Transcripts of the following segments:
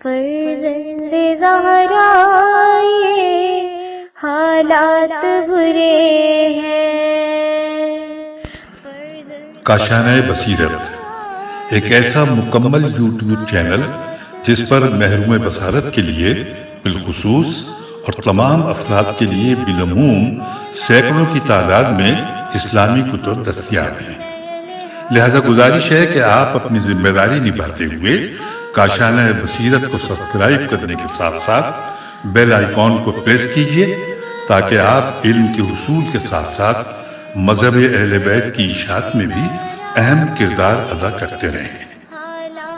فرزند زہرا یہ حالات برے ہیں۔ کاشانہ بصیرت ایک ایسا مکمل یوٹیوب چینل جس پر محروم بصارت کے لیے بالخصوص اور تمام افراد کے لیے بالعموم سینکڑوں کی تعداد میں اسلامی کتب دستیاب ہیں۔ لہذا گزارش ہے کہ آپ اپنی ذمہ داری نبھاتے ہوئے کاشانہ بصیرت کو سبسکرائب کرنے کے ساتھ ساتھ بیل آئیکن کو پریس کیجئے تاکہ آپ علم کے حصول کے ساتھ ساتھ مذہب اہل بیت کی اشاعت میں بھی اہم کردار ادا کرتے رہیں۔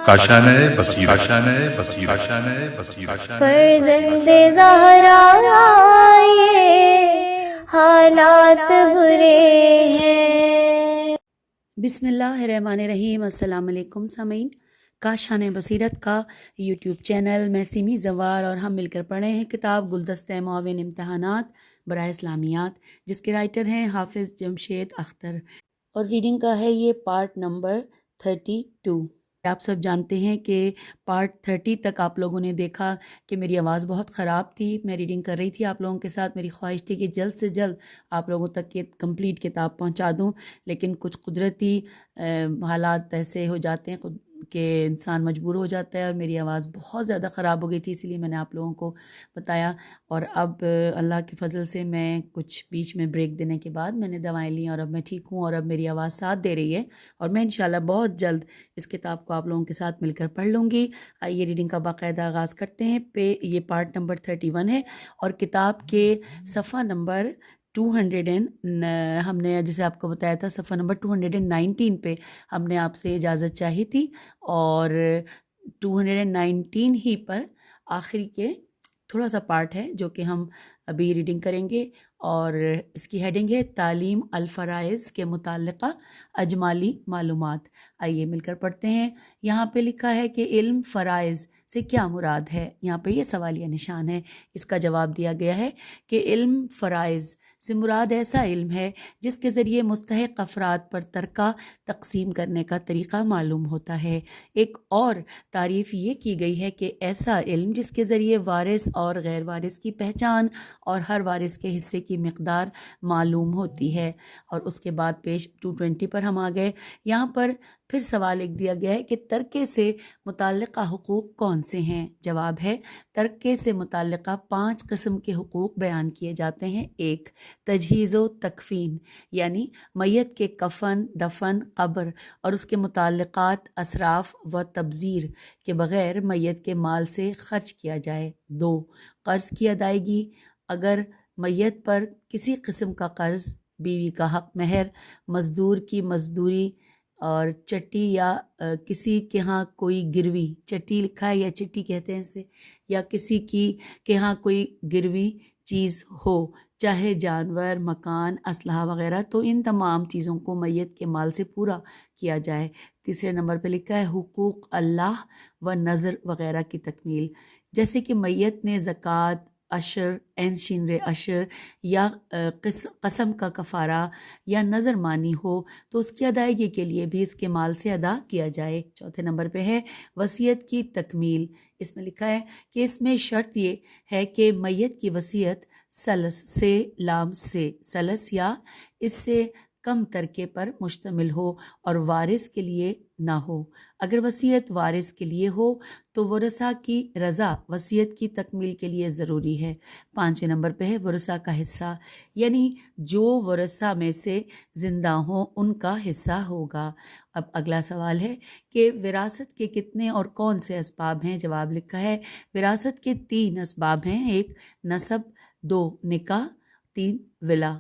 کاشانہ بصیرت۔ فرزند زہرا یہ حالات برے ہیں۔ بسم اللہ الرحمن الرحیم۔ السلام علیکم سامعین، کاشانہ بصیرت کا یوٹیوب چینل، میں سیمی زوار اور ہم مل کر پڑھے ہیں کتاب گلدستہ معاون امتحانات برائے اسلامیات، جس کے رائٹر ہیں حافظ جمشید اختر، اور ریڈنگ کا ہے یہ پارٹ نمبر 32۔ آپ سب جانتے ہیں کہ پارٹ 30 تک آپ لوگوں نے دیکھا کہ میری آواز بہت خراب تھی، میں ریڈنگ کر رہی تھی آپ لوگوں کے ساتھ، میری خواہش تھی کہ جلد سے جلد آپ لوگوں تک یہ کمپلیٹ کتاب پہنچا دوں، لیکن کچھ قدرتی حالات ایسے ہو جاتے ہیں کہ انسان مجبور ہو جاتا ہے، اور میری آواز بہت زیادہ خراب ہو گئی تھی، اسی لیے میں نے آپ لوگوں کو بتایا، اور اب اللہ کے فضل سے میں کچھ بیچ میں بریک دینے کے بعد میں نے دوائیں لیں اور اب میں ٹھیک ہوں، اور اب میری آواز ساتھ دے رہی ہے، اور میں انشاءاللہ بہت جلد اس کتاب کو آپ لوگوں کے ساتھ مل کر پڑھ لوں گی۔ آئیے ریڈنگ کا باقاعدہ آغاز کرتے ہیں۔ یہ پارٹ نمبر 31 ہے، اور کتاب کے صفحہ نمبر 200 ہم نے جیسے آپ کو بتایا تھا صفحہ نمبر 219 پہ ہم نے آپ سے اجازت چاہی تھی، اور 219 ہی پر آخری کے تھوڑا سا پارٹ ہے جو کہ ہم ابھی ریڈنگ کریں گے، اور اس کی ہیڈنگ ہے تعلیم الفرائض کے متعلقہ اجمالی معلومات۔ آئیے مل کر پڑھتے ہیں۔ یہاں پہ لکھا ہے کہ علم فرائض سے کیا مراد ہے؟ یہاں پہ یہ سوالیہ نشان ہے، اس کا جواب دیا گیا ہے کہ علم فرائض سے مراد ایسا علم ہے جس کے ذریعے مستحق افراد پر ترکہ تقسیم کرنے کا طریقہ معلوم ہوتا ہے۔ ایک اور تعریف یہ کی گئی ہے کہ ایسا علم جس کے ذریعے وارث اور غیر وارث کی پہچان اور ہر وارث کے حصے کی مقدار معلوم ہوتی ہے۔ اور اس کے بعد پیج 220 پر ہم آ گئے۔ یہاں پر پھر سوال لکھ دیا گیا ہے کہ ترکے سے متعلقہ حقوق کون سے ہیں؟ جواب ہے ترکے سے متعلقہ 5 قسم کے حقوق بیان کیے جاتے ہیں۔ 1، تجہیز و تکفین، یعنی میت کے کفن، دفن، قبر اور اس کے متعلقات، اسراف و تبذیر کے بغیر میت کے مال سے خرچ کیا جائے۔ 2، قرض کی ادائیگی، اگر میت پر کسی قسم کا قرض، بیوی کا حق مہر، مزدور کی مزدوری، اور چٹی یا کسی کے ہاں کوئی گروی، چٹی لکھا ہے یا چٹی کہتے ہیں اسے، یا کسی کے ہاں کوئی گروی چیز ہو، چاہے جانور، مکان، اسلحہ وغیرہ، تو ان تمام چیزوں کو میت کے مال سے پورا کیا جائے۔ تیسرے نمبر پہ لکھا ہے حقوق اللہ و نذر وغیرہ کی تکمیل، جیسے کہ میت نے زکوٰۃ، عشر، عین شینر عشر، یا قسم کا کفارہ یا نذر مانی ہو تو اس کی ادائیگی کے لیے بھی اس کے مال سے ادا کیا جائے۔ چوتھے نمبر پہ ہے وصیت کی تکمیل، اس میں لکھا ہے کہ اس میں شرط یہ ہے کہ میت کی وصیت ثلث سے لام سے ثلث یا اس سے کم ترکے پر مشتمل ہو اور وارث کے لیے نہ ہو۔ اگر وصیت وارث کے لیے ہو تو ورثہ کی رضا وصیت کی تکمیل کے لیے ضروری ہے۔ 5ویں نمبر پہ ہے ورثہ کا حصہ، یعنی جو ورثہ میں سے زندہ ہوں ان کا حصہ ہوگا۔ اب اگلا سوال ہے کہ وراثت کے کتنے اور کون سے اسباب ہیں؟ جواب لکھا ہے وراثت کے 3 اسباب ہیں۔ 1، نسب، 2، نکاح، 3، ولا۔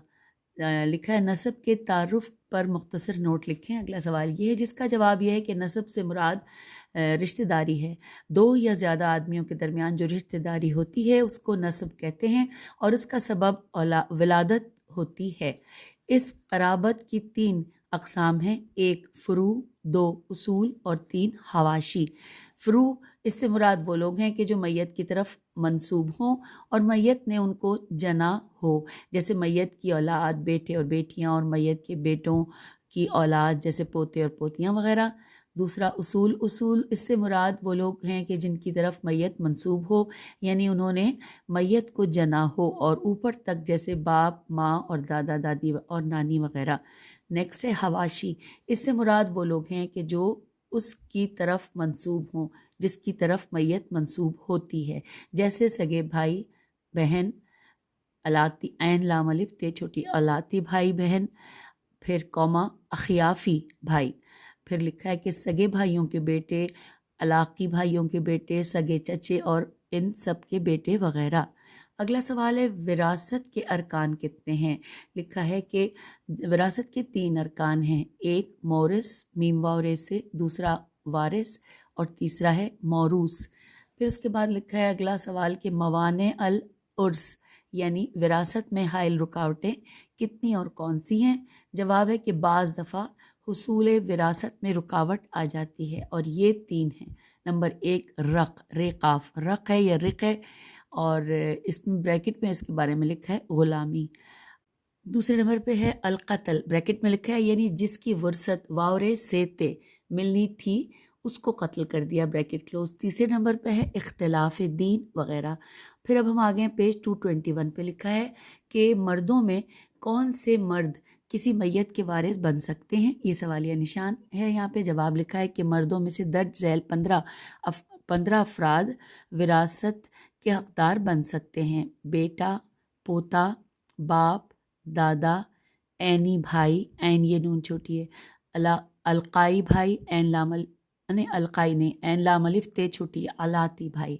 لکھا ہے نسب کے تعارف پر مختصر نوٹ لکھیں۔ اگلا سوال یہ ہے جس کا جواب یہ ہے کہ نسب سے مراد رشتہ داری ہے۔ 2 یا زیادہ آدمیوں کے درمیان جو رشتہ داری ہوتی ہے اس کو نسب کہتے ہیں، اور اس کا سبب ولادت ہوتی ہے۔ اس قرابت کی 3 اقسام ہیں، 1 فروع، 2 اصول اور 3 حواشی۔ فروع اس سے مراد وہ لوگ ہیں کہ جو میت کی طرف منسوب ہوں اور میت نے ان کو جنا ہو، جیسے میت کی اولاد، بیٹے اور بیٹیاں، اور میت کے بیٹوں کی اولاد جیسے پوتے اور پوتیاں وغیرہ۔ دوسرا اصول، اصول اس سے مراد وہ لوگ ہیں کہ جن کی طرف میت منسوب ہو، یعنی انہوں نے میت کو جنا ہو اور اوپر تک، جیسے باپ، ماں اور دادا دادی اور نانی وغیرہ۔ نیکسٹ ہے حواشی، اس سے مراد وہ لوگ ہیں کہ جو اس کی طرف منسوب ہوں، جس کی طرف میت منسوب ہوتی ہے، جیسے سگے بھائی بہن، الاتی عین لام الف تے چھوٹی، الاتی بھائی بہن، پھر کوما اخیافی بھائی، پھر لکھا ہے کہ سگے بھائیوں کے بیٹے، علاقی بھائیوں کے بیٹے، سگے چچے اور ان سب کے بیٹے وغیرہ۔ اگلا سوال ہے وراثت کے ارکان کتنے ہیں؟ لکھا ہے کہ وراثت کے 3 ارکان ہیں، ایک مورث میم واو رے سے، دوسرا وارث اور تیسرا ہے موروث۔ پھر اس کے بعد لکھا ہے اگلا سوال کہ موانع العرث یعنی وراثت میں حائل رکاوٹیں کتنی اور کون سی ہیں؟ جواب ہے کہ بعض دفعہ حصول وراثت میں رکاوٹ آ جاتی ہے اور یہ 3 ہیں۔ نمبر 1 رق، ریقاف، رق ہے یا رق ہے، اور اس میں بریکٹ میں اس کے بارے میں لکھا ہے غلامی۔ دوسرے نمبر پہ ہے القتل، بریکٹ میں لکھا ہے یعنی جس کی ورثت واورے سے تے ملنی تھی اس کو قتل کر دیا، بریکٹ کلوز۔ تیسرے نمبر پہ ہے اختلاف دین وغیرہ۔ پھر اب ہم آگے ہیں پیج 221 پہ، لکھا ہے کہ مردوں میں کون سے مرد کسی میت کے وارث بن سکتے ہیں؟ یہ سوالیہ نشان ہے یہاں پہ۔ جواب لکھا ہے کہ مردوں میں سے درج ذیل 15 افراد وراثت کے حقدار بن سکتے ہیں: بیٹا، پوتا، باپ، دادا، عینی بھائی، عین یہ نون چھوٹی ہے، القائی بھائی، عین لام القائی نے عین لام الف تے چھوٹی ہے، الاتی بھائی۔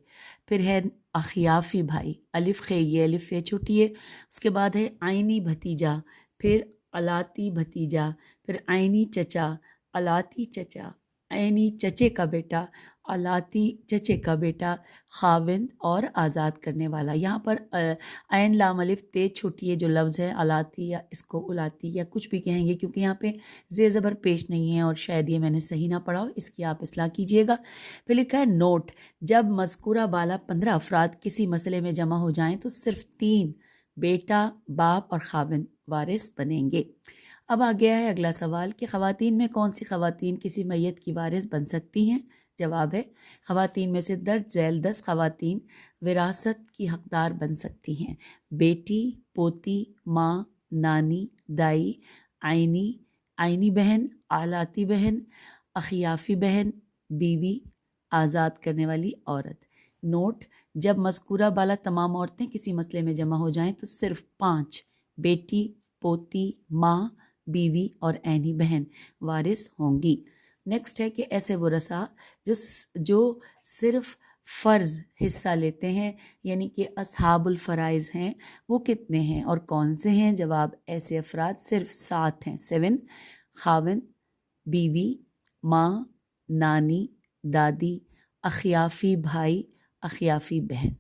پھر ہے اخیافی بھائی، الف خے یہ الف فے چھوٹی ہے۔ اس کے بعد ہے عینی بھتیجا، پھر الاتی بھتیجا، پھر عینی چچا، الاتی چچا، عینی چچے کا بیٹا، الاتی چچے کا بیٹا، خاوند اور آزاد کرنے والا۔ یہاں پر عین لام الف تے چھوٹی ہے جو لفظ ہے الاتی، یا اس کو الاتی یا کچھ بھی کہیں گے کیونکہ یہاں پہ زیر زبر پیش نہیں ہے اور شاید یہ میں نے صحیح نہ پڑھا ہو، اس کی آپ اصلاح کیجیے گا۔ پھر لکھا ہے نوٹ، جب مذکورہ بالا 15 افراد کسی مسئلے میں جمع ہو جائیں تو صرف 3 بیٹا، باپ اور خاوند وارث بنیں گے۔ اب آ گیا ہے اگلا سوال کہ خواتین میں کون سی خواتین کسی میت کی وارث بن سکتی ہیں؟ جواب ہے خواتین میں سے درج ذیل 10 خواتین وراثت کی حقدار بن سکتی ہیں: بیٹی، پوتی، ماں، نانی، دائی، عینی بہن، آلاتی بہن، اخیافی بہن، بیوی، آزاد کرنے والی عورت۔ نوٹ، جب مذکورہ بالا تمام عورتیں کسی مسئلے میں جمع ہو جائیں تو صرف 5 بیٹی، پوتی، ماں، بیوی اور عینی بہن وارث ہوں گی۔ نیکسٹ ہے کہ ایسے ورثاء جو صرف فرض حصہ لیتے ہیں یعنی کہ اصحاب الفرائض ہیں، وہ کتنے ہیں اور کون سے ہیں؟ جواب ایسے افراد صرف 7 ہیں، 7: خاوند، بیوی، ماں، نانی، دادی، اخیافی بھائی، اخیافی بہن۔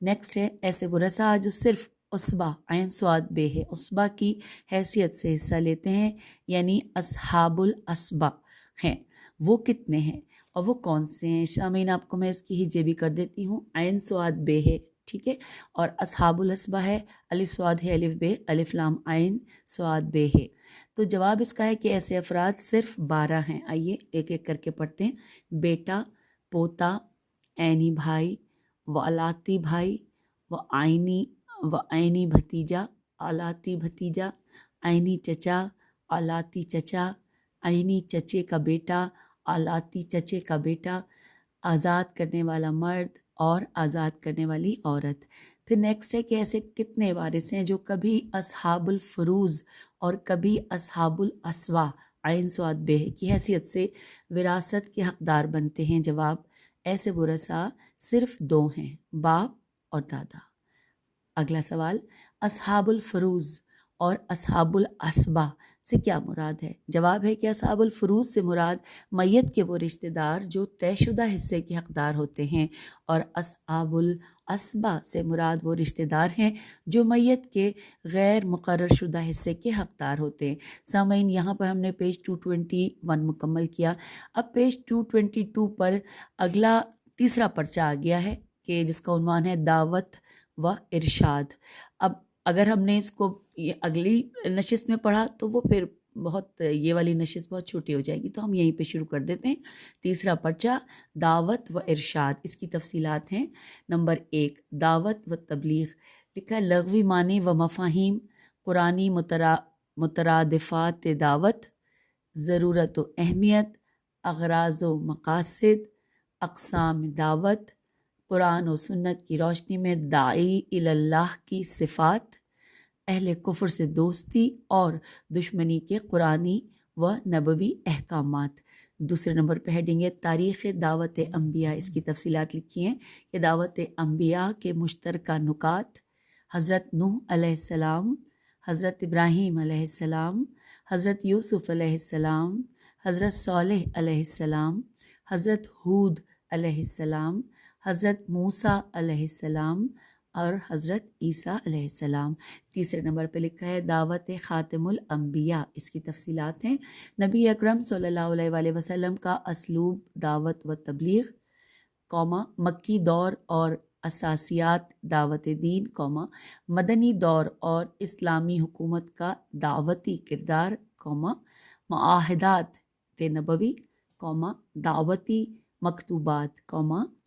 نیکسٹ ہے ایسے ورثاء جو صرف عصبہ، عین صاد بے ہے، عصبہ کی حیثیت سے حصہ لیتے ہیں یعنی اصحاب العصبہ ہیں، وہ کتنے ہیں اور وہ کون سے ہیں؟ سامعین آپ کو میں اس کی ہجے بھی کر دیتی ہوں، عین صاد بے ہے، ٹھیک ہے، اور اصحاب العصبہ ہے، الف صاد ہے، الف بے، الف لام عین صاد بے ہے۔ تو جواب اس کا ہے کہ ایسے افراد صرف 12 ہیں۔ آئیے ایک ایک کر کے پڑھتے ہیں: بیٹا، پوتا، عینی بھائی، و الاتی بھائی، و عینی بھتیجا، الاتی بھتیجا، عینی چچا، الاتی چچا، عینی چچے کا بیٹا، الاتی چچے کا بیٹا، آزاد کرنے والا مرد اور آزاد کرنے والی عورت۔ پھر نیکسٹ ہے کہ ایسے کتنے وارث ہیں جو کبھی اصحاب الفروض اور کبھی اصحاب الاسوا، عین صاد بے کی حیثیت سے وراثت کے حقدار بنتے ہیں؟ جواب ایسے ورثاء صرف 2 ہیں، باپ اور دادا۔ اگلا سوال، اصحاب الفروض اور اصحاب الاسبا سے کیا مراد ہے؟ جواب ہے کہ اصحاب الفروض سے مراد میت کے وہ رشتہ دار جو طے شدہ حصے کے حقدار ہوتے ہیں، اور اصحاب الاسبا سے مراد وہ رشتہ دار ہیں جو میت کے غیر مقرر شدہ حصے کے حقدار ہوتے ہیں۔ سامعین یہاں پر ہم نے پیج 221 مکمل کیا۔ اب پیج 222 پر اگلا تیسرا پرچہ آ گیا ہے کہ جس کا عنوان ہے دعوت و ارشاد۔ اب اگر ہم نے اس کو اگلی نشست میں پڑھا تو وہ پھر بہت یہ والی نشست بہت چھوٹی ہو جائے گی، تو ہم یہیں پہ شروع کر دیتے ہیں۔ تیسرا پرچہ دعوت و ارشاد، اس کی تفصیلات ہیں۔ نمبر 1 دعوت و تبلیغ، لکھا ہے لغوی معنی و مفاہیم، قرآنی مترادفات دعوت، ضرورت و اہمیت، اغراض و مقاصد، اقسام دعوت، قرآن و سنت کی روشنی میں داعی اللہ کی صفات، اہل کفر سے دوستی اور دشمنی کے قرآنی و نبوی احکامات۔ دوسرے نمبر پہ ہیڈنگ ہے تاریخ دعوت انبیاء، اس کی تفصیلات لکھی ہیں کہ دعوت انبیاء کے مشترکہ نکات، حضرت نوح علیہ السلام، حضرت ابراہیم علیہ السلام، حضرت یوسف علیہ السلام، حضرت صالح علیہ السلام، حضرت ہود علیہ السلام، حضرت موسیٰ علیہ السلام اور حضرت عیسیٰ علیہ السلام۔ تیسرے نمبر پہ لکھا ہے دعوت خاتم الانبیاء، اس کی تفصیلات ہیں نبی اکرم صلی اللہ علیہ وآلہ وسلم کا اسلوب دعوت و تبلیغ، مکی دور اور اساسیات دعوت دین، مدنی دور اور اسلامی حکومت کا دعوتی کردار، معاہدات نبوی، دعوتی مکتوبات،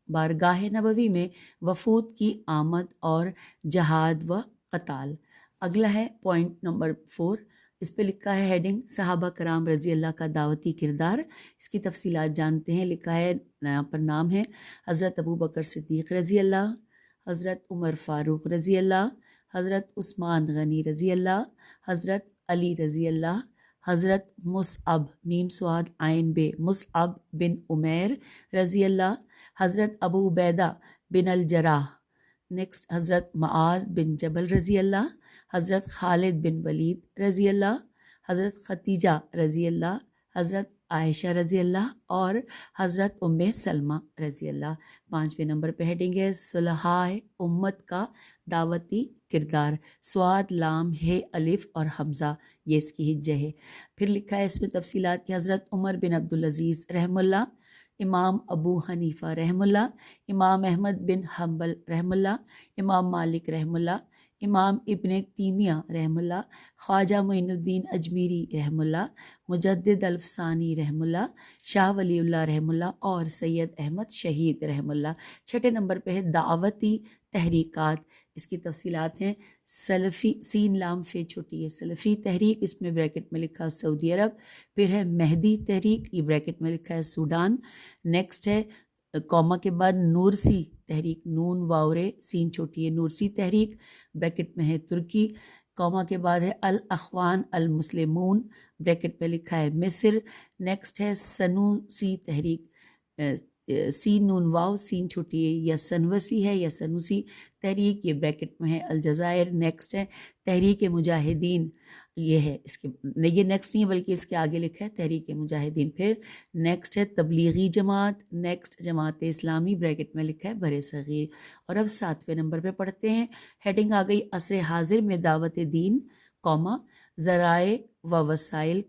بارگاہ نبوی میں وفود کی آمد اور جہاد و قتال۔ اگلا ہے پوائنٹ نمبر 4، اس پہ لکھا ہے ہیڈنگ صحابہ کرام رضی اللہ کا دعوتی کردار، اس کی تفصیلات جانتے ہیں۔ لکھا ہے یہاں پر نام ہے حضرت ابو بکر صدیق رضی اللہ، حضرت عمر فاروق رضی اللہ، حضرت عثمان غنی رضی اللہ، حضرت علی رضی اللہ، حضرت مصعب مصعب بن عمیر رضی اللہ، حضرت ابو عبیدہ بن الجراح، نیکسٹ حضرت معاذ بن جبل رضی اللہ، حضرت خالد بن ولید رضی اللہ، حضرت ختیجہ رضی اللہ، حضرت عائشہ رضی اللہ اور حضرت ام سلمہ رضی اللہ۔ 5ویں نمبر پہ ہیڈنگ ہے صلحائے امت کا دعوتی کردار، سواد لام ہے الف اور حمزہ، یہ اس کی ہجہ ہے۔ پھر لکھا ہے اس میں تفصیلات کہ حضرت عمر بن عبدالعزیز رحم اللہ، امام ابو حنیفہ رحم اللہ، امام احمد بن حنبل رحم اللہ، امام مالک رحم اللہ، امام ابن تیمیہ رحم اللہ، خواجہ معین الدین اجمیری رحم اللہ، مجدد الفسانی رحم اللہ، شاہ ولی اللہ رحم اللہ اور سید احمد شہید رحم اللہ۔ 6 نمبر پہ ہے دعوتی تحریکات، اس کی تفصیلات ہیں سلفی، سین لام فے چھوٹی ہے، سلفی تحریک، اس میں بریکٹ میں لکھا ہے سعودی عرب۔ پھر ہے مہدی تحریک، یہ بریکٹ میں لکھا ہے سوڈان۔ نیکسٹ ہے کوما کے بعد نورسی تحریک، نون واورے سین چھوٹی ہے، نورسی تحریک، بریکٹ میں ہے ترکی۔ کوما کے بعد ہے الاخوان المسلمون، بریکٹ میں لکھا ہے مصر۔ نیکسٹ ہے سنوسی تحریک، سین نون واو سین چھوٹی ہے، یا سنوسی ہے یا سنوسی تحریک، یہ بریکٹ میں ہے الجزائر۔ نیکسٹ ہے تحریک مجاہدین، یہ ہے اس کے، یہ نیکسٹ نہیں ہے بلکہ اس کے آگے لکھا ہے تحریک مجاہدین۔ پھر نیکسٹ ہے تبلیغی جماعت، نیکسٹ جماعت اسلامی، بریکٹ میں لکھا ہے بر صغیر۔ اور اب 7ویں نمبر پہ پڑھتے ہیں، ہیڈنگ آ گئی عصر حاضر میں دعوت دین، ذرائع و وسائل،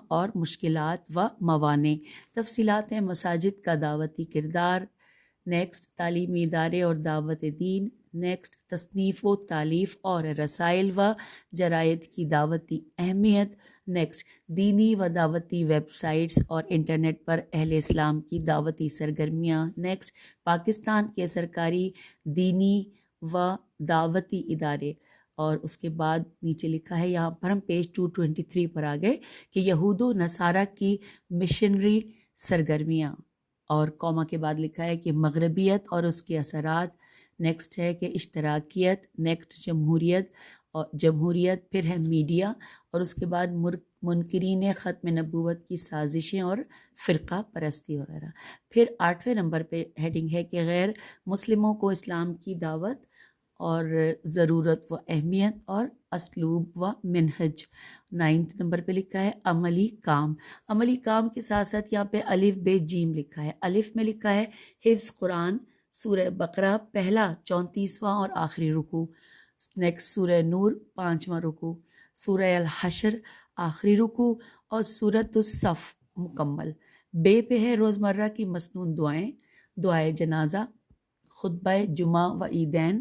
اور مشکلات و موانع۔ تفصیلات ہیں مساجد کا دعوتی کردار، نیکسٹ تعلیمی ادارے اور دعوت دین، نیکسٹ تصنیف و تالیف اور رسائل و جرائد کی دعوتی اہمیت، نیکسٹ دینی و دعوتی ویب سائٹس اور انٹرنیٹ پر اہل اسلام کی دعوتی سرگرمیاں، نیکسٹ پاکستان کے سرکاری دینی و دعوتی ادارے۔ اور اس کے بعد نیچے لکھا ہے، یہاں پر ہم پیج 223 پر آ گئے کہ یہود و نصارہ کی مشنری سرگرمیاں، اور کوما کے بعد لکھا ہے کہ مغربیت اور اس کے اثرات، نیکسٹ ہے کہ اشتراکیت، نیکسٹ جمہوریت، پھر ہے میڈیا، اور اس کے بعد منکرین ختم نبوت کی سازشیں اور فرقہ پرستی وغیرہ۔ پھر 8ویں نمبر پہ ہیڈنگ ہے کہ غیر مسلموں کو اسلام کی دعوت اور ضرورت و اہمیت اور اسلوب و منہج۔ 9 نمبر پہ لکھا ہے عملی کام، عملی کام کے ساتھ ساتھ یہاں پہ الف بے جیم لکھا ہے۔ الف میں لکھا ہے حفظ قرآن، سورہ بقرہ پہلا 34واں اور آخری رکوع، نیکسٹ سورہ نور 5واں رکوع، سورہ الحشر آخری رکوع اور سورۃ الصف مکمل۔ بے پہ ہے روزمرہ کی مسنون دعائیں، دعائے جنازہ، خطبہ جمعہ و عیدین،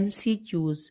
MCQs,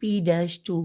P-2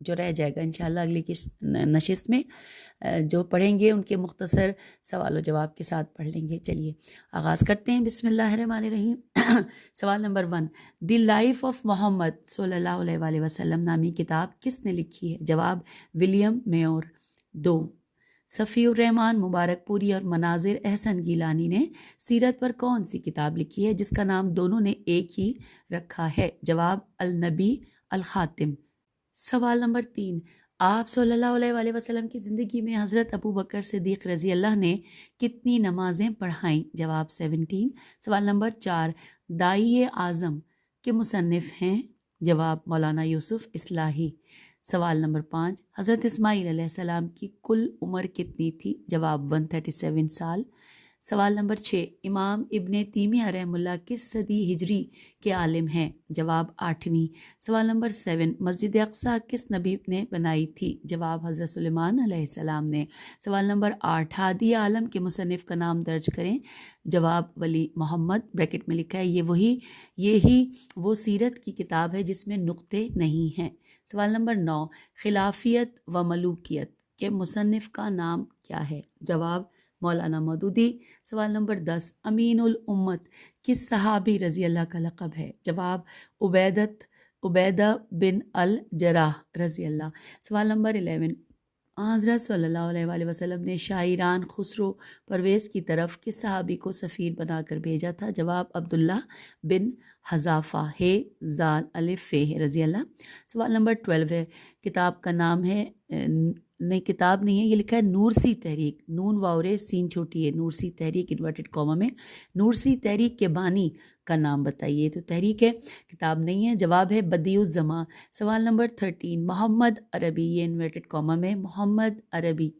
جو رہ جائے گا انشاءاللہ اگلی کی نشست میں جو پڑھیں گے ان کے مختصر سوال و جواب کے ساتھ پڑھ لیں گے۔ چلیے آغاز کرتے ہیں، بسم اللہ الرحمن الرحیم۔ سوال نمبر 1، دی لائف آف محمد صلی اللہ علیہ وآلہ وسلم نامی کتاب کس نے لکھی ہے؟ جواب ولیم میور۔ 2، صفی الرحمن مبارک پوری اور مناظر احسن گیلانی نے سیرت پر کون سی کتاب لکھی ہے جس کا نام دونوں نے ایک ہی رکھا ہے؟ جواب النبی الخاتم۔ سوال نمبر 3، آپ صلی اللہ علیہ وآلہ وسلم کی زندگی میں حضرت ابو بکر صدیق رضی اللہ نے کتنی نمازیں پڑھائیں؟ جواب 17۔ سوال نمبر 4، داعی اعظم کے مصنف ہیں؟ جواب مولانا یوسف اصلاحی۔ سوال نمبر 5، حضرت اسماعیل علیہ السلام کی کل عمر کتنی تھی؟ جواب 137 سال۔ سوال نمبر 6، امام ابن تیمیہ رحمہ اللہ کس صدی ہجری کے عالم ہیں؟ جواب 8ویں۔ سوال نمبر 7، مسجد اقصی کس نبی نے بنائی تھی؟ جواب حضرت سلیمان علیہ السلام نے۔ سوال نمبر 8، ہادی عالم کے مصنف کا نام درج کریں؟ جواب ولی محمد، بریکٹ میں لکھا ہے یہی وہ سیرت کی کتاب ہے جس میں نقطے نہیں ہیں۔ سوال نمبر 9، خلافیت و ملوکیت کے مصنف کا نام کیا ہے؟ جواب مولانا مودودی۔ سوال نمبر 10، امین الامت کس صحابی رضی اللہ کا لقب ہے؟ جواب عبیدہ بن الجراح رضی اللہ۔ سوال نمبر 11، حضرت صلی اللہ علیہ وآلہ وسلم نے شاہ ایران خسرو پرویز کی طرف کس صحابی کو سفیر بنا کر بھیجا تھا؟ جواب عبداللہ بن حذافہ زال الف فے رضی اللہ۔ سوال نمبر 12 ہے، کتاب کا نام ہے نہیں کتاب نہیں ہے، یہ لکھا ہے نورسی تحریک، نون واورے سین چھوٹی ہے، نورسی تحریک انورٹڈ کاما میں، نورسی تحریک کے بانی کا نام بتائیے۔ تو تحریک ہے، کتاب نہیں ہے۔ جواب ہے بدیع الزماں۔ سوال نمبر 13، محمد عربی، یہ انورٹڈ کاما میں محمد عربی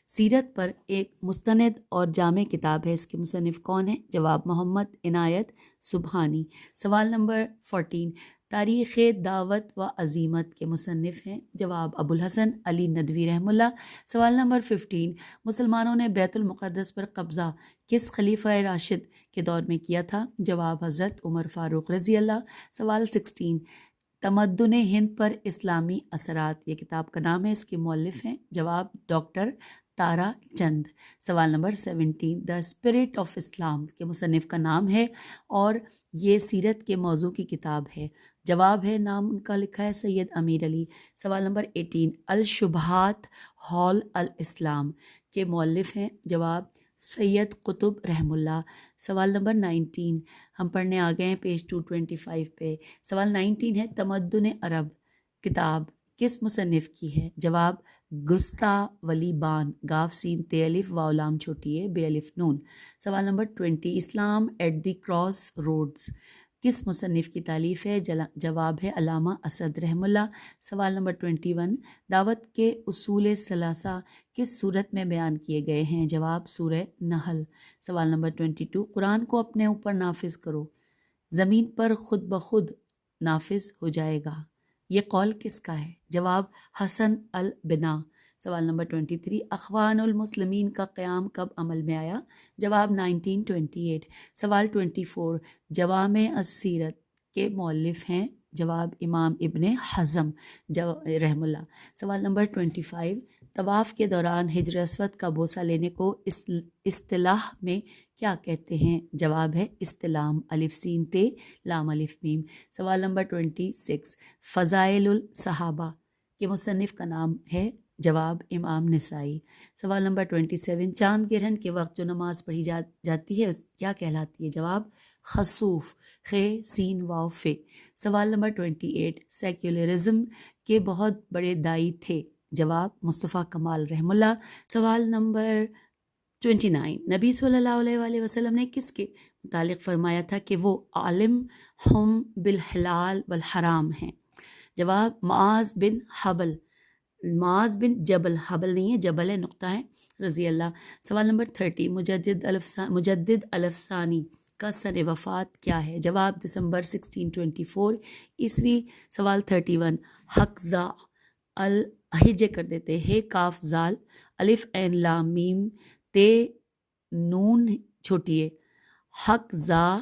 سیرت پر ایک مستند اور جامع کتاب ہے، اس کے مصنف کون ہیں؟ جواب محمد عنایت سبحانی۔ سوال نمبر 14، تاریخ دعوت و عزیمت کے مصنف ہیں؟ جواب ابو الحسن علی ندوی رحمہ اللہ۔ سوال نمبر 15، مسلمانوں نے بیت المقدس پر قبضہ کس خلیفہ راشد کے دور میں کیا تھا؟ جواب حضرت عمر فاروق رضی اللہ۔ سوال 16، تمدن ہند پر اسلامی اثرات، یہ کتاب کا نام ہے، اس کے مؤلف ہیں؟ جواب ڈاکٹر تارا چند۔ سوال نمبر 17، دا اسپرٹ آف اسلام کے مصنف کا نام ہے اور یہ سیرت کے موضوع کی کتاب ہے؟ جواب ہے، نام ان کا لکھا ہے سید امیر علی۔ سوال نمبر 18، الشبہات حول الاسلام کے مؤلف ہیں؟ جواب سید قطب رحمہ اللہ۔ سوال نمبر 19 ہم پڑھنے آ گئے ہیں پیج 225 پہ۔ سوال 19 ہے، تمدن عرب کتاب کس مصنف کی ہے؟ جواب گستا ولی بان، گاف سین تے الف واو لام چھوٹی ہے بے الف نون۔ سوال نمبر 20، Islam at the crossroads کس مصنف کی تالیف ہے؟ جواب ہے علامہ اسد رحمہ اللہ۔ سوال نمبر 21، دعوت کے اصول ثلاثہ کس صورت میں بیان کیے گئے ہیں؟ جواب سورہ نحل۔ سوال نمبر 22، قرآن کو اپنے اوپر نافذ کرو، زمین پر خود بخود نافذ ہو جائے گا، یہ قول کس کا ہے؟ جواب حسن البنا۔ سوال نمبر 23، اخوان المسلمین کا قیام کب عمل میں آیا؟ جواب 1928۔ سوال 24، جوامع السیرت کے مؤلف ہیں؟ جواب امام ابن حزم رحمہ اللہ۔ سوال نمبر 25، طواف کے دوران حجر اسود کا بوسہ لینے کو اصطلاح میں کیا کہتے ہیں؟ جواب ہے استلام، الف سین تے لام الف میم۔ سوال نمبر 26، فضائل الصحابہ کے مصنف کا نام ہے؟ جواب امام نسائی۔ سوال نمبر 27، چاند گرہن کے وقت جو نماز پڑھی جاتی ہے کیا کہلاتی ہے؟ جواب خسوف، خ سین واو فے۔ سوال نمبر 28، سیکولرزم کے بہت بڑے دائی تھے؟ جواب مصطفیٰ کمال رحمہ اللہ۔ سوال نمبر 29، نبی صلی اللہ علیہ وآلہ وسلم نے کس کے متعلق فرمایا تھا کہ وہ عالم ہم بالحلال والحرام ہیں؟ جواب معاذ بن جبل، حبل نہیں ہے جبل ہے، نقطہ ہے، رضی اللہ۔ سوال نمبر 30، مجدد الفسانی کا سن وفات کیا ہے؟ جواب دسمبر 1624 عیسوی۔ سوال 31، حق زا الحجے کر دیتے ہے، کاف زال الف عین لام میم تے نون چھوٹی ہے، حق زا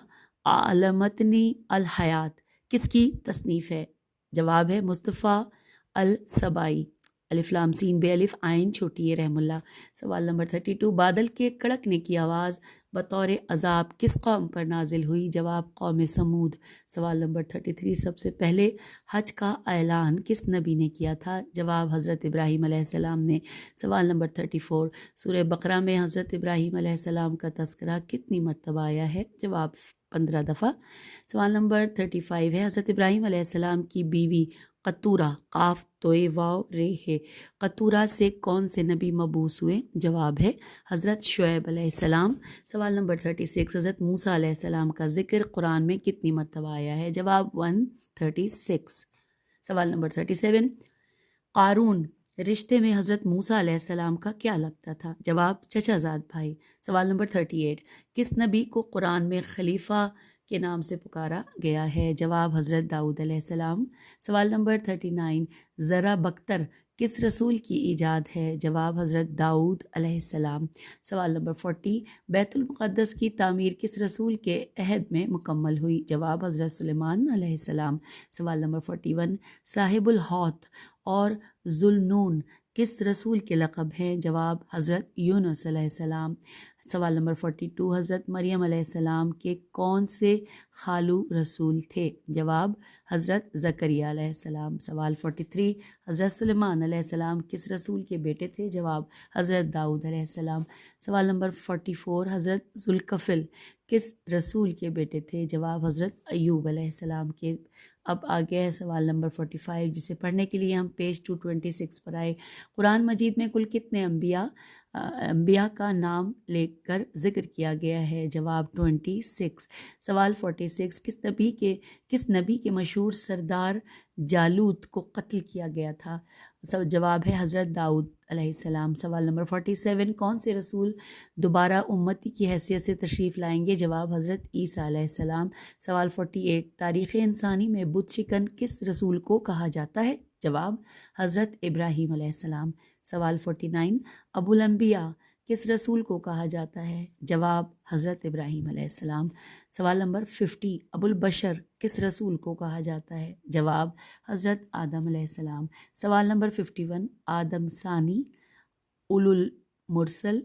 علمتنی الحیات کس کی تصنیف ہے؟ جواب ہے مصطفیٰ السبائی، الف لام سین بے الف عین چھوٹی ہے رحم اللہ۔ سوال نمبر 32، بادل کے کڑکنے کی آواز بطور عذاب کس قوم پر نازل ہوئی؟ جواب قوم سمود۔ سوال نمبر 33، سب سے پہلے حج کا اعلان کس نبی نے کیا تھا؟ جواب حضرت ابراہیم علیہ السلام نے۔ سوال نمبر 34، سورہ بقرہ میں حضرت ابراہیم علیہ السلام کا تذکرہ کتنی مرتبہ آیا ہے؟ جواب 15 دفعہ۔ سوال نمبر 35 ہے، حضرت ابراہیم علیہ السلام کی بیوی قطورہ، قاف توئے واو رے ہے، قطورہ سے کون سے نبی مبعوث ہوئے؟ جواب ہے حضرت شعیب علیہ السلام۔ سوال نمبر 36، حضرت موسیٰ علیہ السلام کا ذکر قرآن میں کتنی مرتبہ آیا ہے؟ جواب 136۔ سوال نمبر 37، قارون رشتے میں حضرت موسیٰ علیہ السلام کا کیا لگتا تھا؟ جواب چچا زاد بھائی۔ سوال نمبر 38، کس نبی کو قرآن میں خلیفہ کے نام سے پکارا گیا ہے؟ جواب حضرت داؤد علیہ السلام۔ سوال نمبر 39، ذرا بختر کس رسول کی ایجاد ہے؟ جواب حضرت داؤد علیہ السلام۔ سوال نمبر 40، بیت المقدس کی تعمیر کس رسول کے عہد میں مکمل ہوئی؟ جواب حضرت سلیمان علیہ السلام۔ سوال نمبر 41، صاحب الحوت اور ذوالنون کس رسول کے لقب ہیں؟ جواب حضرت یونس علیہ السلام۔ سوال نمبر 42، حضرت مریم علیہ السلام کے کون سے خالو رسول تھے؟ جواب حضرت زکریا علیہ السلام۔ سوال 43، حضرت سلیمان علیہ السلام کس رسول کے بیٹے تھے؟ جواب حضرت داؤد علیہ السلام۔ سوال نمبر 44، حضرت ذوالکفل کس رسول کے بیٹے تھے؟ جواب حضرت ایوب علیہ السلام کے۔ اب آگے ہے سوال نمبر 45، جسے پڑھنے کے لیے ہم پیج 226 پر آئے۔ قرآن مجید میں کل کتنے انبیاء کا نام لے کر ذکر کیا گیا ہے؟ جواب 26۔ سوال 46، کس نبی کے مشہور سردار جالوت کو قتل کیا گیا تھا؟ جواب ہے حضرت داؤد علیہ السلام۔ سوال نمبر 47، کون سے رسول دوبارہ امتی کی حیثیت سے تشریف لائیں گے؟ جواب حضرت عیسیٰ علیہ السلام۔ سوال 48، تاریخ انسانی میں بت شکن کس رسول کو کہا جاتا ہے؟ جواب حضرت ابراہیم علیہ السلام۔ سوال 49، ابو الانبیاء کس رسول کو کہا جاتا ہے؟ جواب حضرت ابراہیم علیہ السلام۔ سوال نمبر 50، ابو البشر کس رسول کو کہا جاتا ہے؟ جواب حضرت آدم علیہ السلام۔ سوال نمبر 51، آدم ثانی، اولو المرسل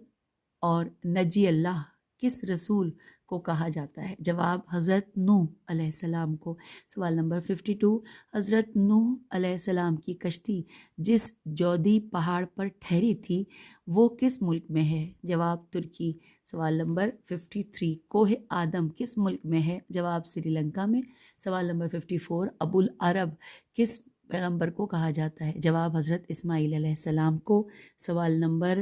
اور نجی اللہ کس رسول کو کہا جاتا ہے؟ جواب حضرت نوح علیہ السلام کو۔ سوال نمبر 52، حضرت نوح علیہ السلام کی کشتی جس جودی پہاڑ پر ٹھہری تھی وہ کس ملک میں ہے؟ جواب ترکی۔ سوال نمبر 53، کوہ آدم کس ملک میں ہے؟ جواب سری لنکا میں۔ سوال نمبر 54، ابو العرب کس پیغمبر کو کہا جاتا ہے؟ جواب حضرت اسماعیل علیہ السلام کو۔ سوال نمبر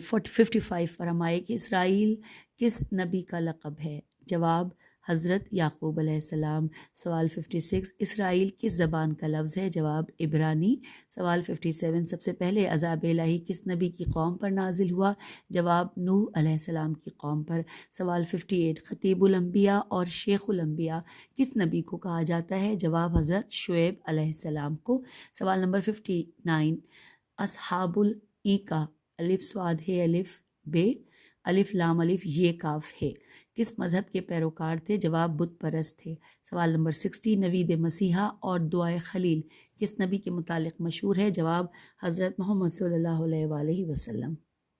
55 پر ہم آئے کہ اسرائیل کس نبی کا لقب ہے؟ جواب حضرت یعقوب علیہ السلام۔ سوال 56، اسرائیل کس زبان کا لفظ ہے؟ جواب عبرانی۔ سوال 57، سب سے پہلے عذاب الہی کس نبی کی قوم پر نازل ہوا؟ جواب نوح علیہ السلام کی قوم پر۔ سوال 58، خطیب الانبیاء اور شیخ الانبیاء کس نبی کو کہا جاتا ہے؟ جواب حضرت شعیب علیہ السلام کو۔ سوال نمبر 59، اصحاب الایکا، الف صاد ہے الف بے، الف لام الف یہ کاف ہے، کس مذہب کے پیروکار تھے؟ جواب بت پرست تھے۔ سوال نمبر 60، نوید مسیحا اور دعائے خلیل کس نبی کے متعلق مشہور ہے؟ جواب حضرت محمد صلی اللہ علیہ وآلہ وسلم۔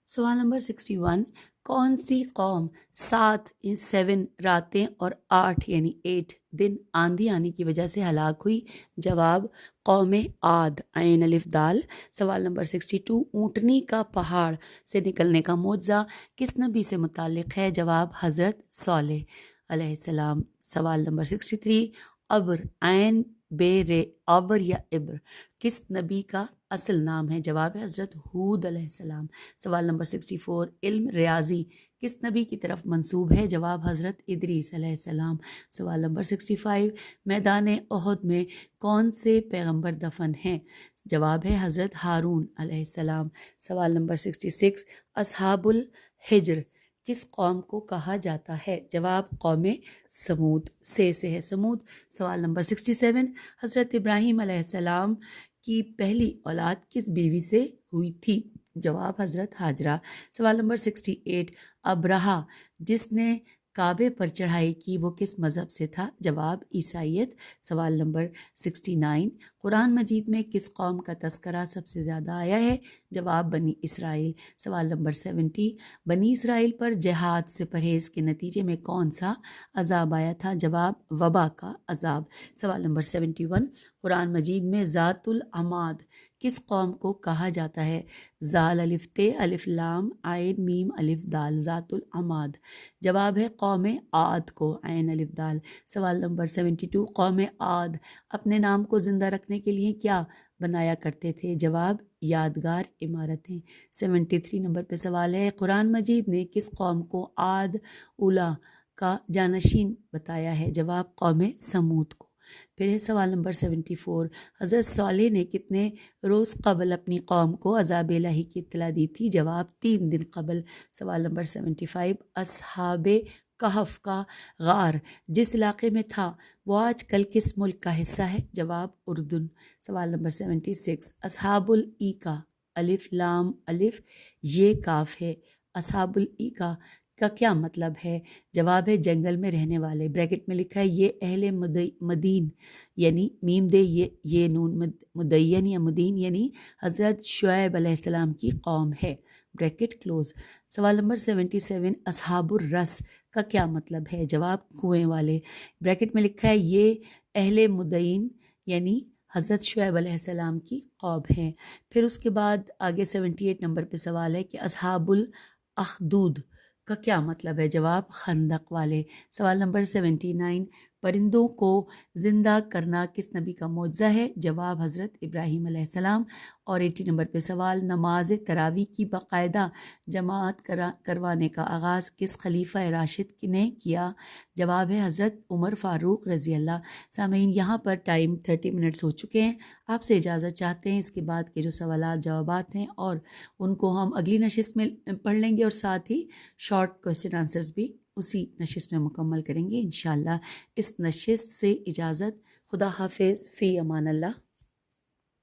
سوال نمبر 61، کون سی قوم 7 راتیں اور 8 دن آندھی آنے کی وجہ سے ہلاک ہوئی؟ جواب قوم عاد، عین الف دال۔ سوال نمبر 62، اونٹنی کا پہاڑ سے نکلنے کا معجزہ کس نبی سے متعلق ہے؟ جواب حضرت صالح علیہ السلام۔ سوال نمبر 63، ابر، عین بے رے، ابر یا ابر کس نبی کا اصل نام ہے؟ جواب ہے حضرت ہود علیہ السلام۔ سوال نمبر 64، علم ریاضی کس نبی کی طرف منسوب ہے؟ جواب حضرت ادریس علیہ السلام۔ سوال نمبر 65، میدان احد میں کون سے پیغمبر دفن ہیں؟ جواب ہے حضرت ہارون علیہ السلام۔ سوال نمبر 66، اصحاب الحجر کس قوم کو کہا جاتا ہے؟ جواب قوم سمود، سے ہے سمود۔ سوال نمبر 67، حضرت ابراہیم علیہ السلام کی پہلی اولاد کس بیوی سے ہوئی تھی؟ جواب حضرت ہاجرہ۔ سوال نمبر 68، ابرہہ جس نے کعبے پر چڑھائی کی وہ کس مذہب سے تھا؟ جواب عیسائیت۔ سوال نمبر 69، قرآن مجید میں کس قوم کا تذکرہ سب سے زیادہ آیا ہے؟ جواب بنی اسرائیل۔ سوال نمبر 70، بنی اسرائیل پر جہاد سے پرہیز کے نتیجے میں کون سا عذاب آیا تھا؟ جواب وبا کا عذاب۔ سوال نمبر 71، قرآن مجید میں ذات العماد کس قوم کو کہا جاتا ہے؟ زال الف تے الف لام عین میم الف دال، ذات العماد۔ جواب ہے قوم عاد کو، عین الف دال۔ سوال نمبر 72، قوم عاد اپنے نام کو زندہ رکھنے کے لیے کیا بنایا کرتے تھے؟ جواب یادگار عمارتیں۔ 73 نمبر پہ سوال ہے، قرآن مجید نے کس قوم کو عاد اولا کا جانشین بتایا ہے؟ جواب قوم سمود کو۔ پھر ہے سوال نمبر 74، حضرت صالح نے کتنے روز قبل اپنی قوم کو عذاب الہی کی اطلاع دی تھی؟ جواب 3 دن قبل۔ سوال نمبر 75، اصحاب کہف کا غار جس علاقے میں تھا وہ آج کل کس ملک کا حصہ ہے؟ جواب اردن۔ سوال نمبر 76، اصحاب الایکا الف لام الف یہ کاف ہے، اصحاب الایکا کا کیا مطلب ہے؟ جواب ہے جنگل میں رہنے والے۔ بریکٹ میں لکھا ہے یہ اہل مدین یعنی میم دے یہ نون مدین یا مدین یعنی حضرت شعیب علیہ السلام کی قوم ہے، بریکٹ کلوز۔ سوال نمبر 77، اصحاب الرس کا کیا مطلب ہے؟ جواب کنویں والے۔ بریکٹ میں لکھا ہے یہ اہل مدین یعنی حضرت شعیب علیہ السلام کی قوم ہے۔ پھر اس کے بعد آگے 78 نمبر پہ سوال ہے کہ اصحاب الاخدود کا کیا مطلب ہے؟ جواب خندق والے۔ سوال نمبر 79، پرندوں کو زندہ کرنا کس نبی کا معجزہ ہے؟ جواب حضرت ابراہیم علیہ السلام۔ اور 80 نمبر پہ سوال، نماز تراویح کی باقاعدہ جماعت کروانے کا آغاز کس خلیفہ راشد نے کیا؟ جواب ہے حضرت عمر فاروق رضی اللہ۔ سامعین، یہاں پر ٹائم 30 منٹس ہو چکے ہیں، آپ سے اجازت چاہتے ہیں۔ اس کے بعد کے جو سوالات جوابات ہیں اور ان کو ہم اگلی نشست میں پڑھ لیں گے، اور ساتھ ہی شارٹ کوسچن آنسرز بھی اسی نشست میں مکمل کریں گے انشاءاللہ۔ اس نشست سے اجازت، خدا حافظ، فی امان اللہ۔